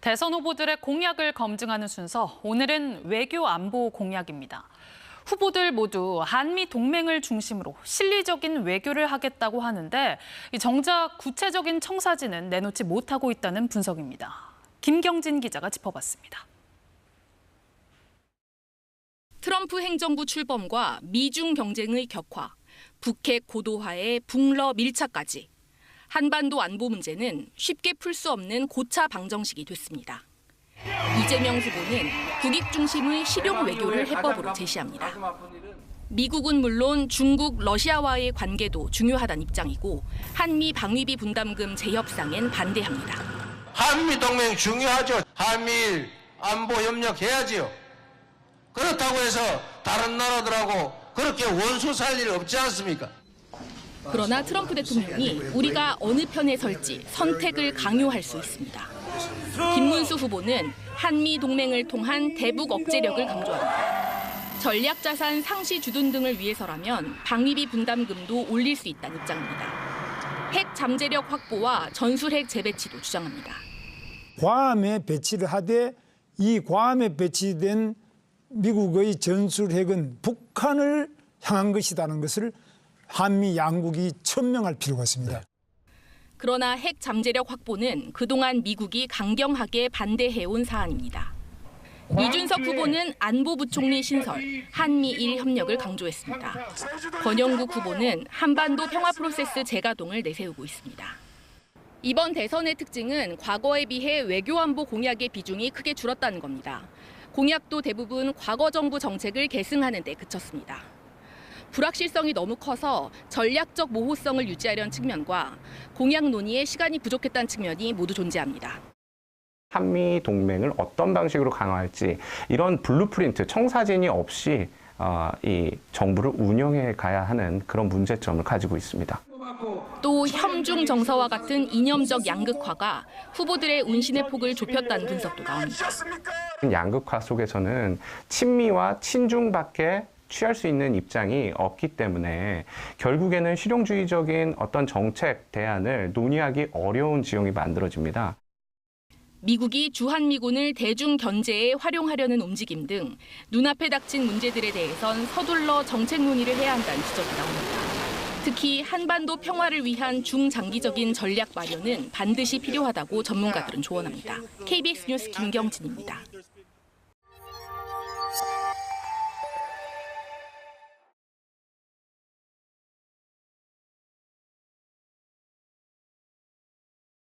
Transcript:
대선 후보들의 공약을 검증하는 순서, 오늘은 외교 안보 공약입니다. 후보들 모두 한미 동맹을 중심으로 실리적인 외교를 하겠다고 하는데 정작 구체적인 청사진은 내놓지 못하고 있다는 분석입니다. 김경진 기자가 짚어봤습니다. 트럼프 행정부 출범과 미중 경쟁의 격화, 북핵 고도화의 북러 밀착까지 한반도 안보 문제는 쉽게 풀 수 없는 고차 방정식이 됐습니다. 이재명 후보는 국익 중심의 실용 외교를 해법으로 제시합니다. 미국은 물론 중국, 러시아와의 관계도 중요하다는 입장이고 한미 방위비 분담금 재협상엔 반대합니다. 한미 동맹 중요하죠. 한미일 안보 협력해야지요. 그렇다고 해서 다른 나라들하고 그렇게 원수 살 일 없지 않습니까? 그러나 트럼프 대통령이 우리가 어느 편에 설지 선택을 강요할 수 있습니다. 김문수 후보는 한미 동맹을 통한 대북 억제력을 강조합니다. 전략자산 상시 주둔 등을 위해서라면 방위비 분담금도 올릴 수 있다는 입장입니다. 핵 잠재력 확보와 전술핵 재배치도 주장합니다. 괌에 배치를 하되 이 괌에 배치된 미국의 전술핵은 북한을 향한 것이라는 것을 한미 양국이 천명할 필요가 있습니다. 그러나 핵 잠재력 확보는 그동안 미국이 강경하게 반대해온 사안입니다. 이준석 후보는 안보부총리 신설, 한미일 협력을 강조했습니다. 권영국 후보는 한반도 평화 프로세스 재가동을 내세우고 있습니다. 이번 대선의 특징은 과거에 비해 외교안보 공약의 비중이 크게 줄었다는 겁니다. 공약도 대부분 과거 정부 정책을 계승하는 데 그쳤습니다. 불확실성이 너무 커서 전략적 모호성을 유지하려는 측면과 공약 논의에 시간이 부족했다는 측면이 모두 존재합니다. 한미 동맹을 어떤 방식으로 강화할지 이런 블루프린트, 청사진이 없이 이 정부를 운영해 가야 하는 그런 문제점을 가지고 있습니다. 또 협중 정서와 같은 이념적 양극화가 후보들의 운신의 폭을 좁혔다는 분석도 나옵니다. 양극화 속에서는 친미와 친중밖에 취할 수 있는 입장이 없기 때문에 결국에는 실용주의적인 어떤 정책 대안을 논의하기 어려운 지형이 만들어집니다. 미국이 주한미군을 대중 견제에 활용하려는 움직임 등 눈앞에 닥친 문제들에 대해선 서둘러 정책 논의를 해야 한다는 지적이 나옵니다. 특히 한반도 평화를 위한 중장기적인 전략 마련은 반드시 필요하다고 전문가들은 조언합니다. KBS 뉴스 김경진입니다.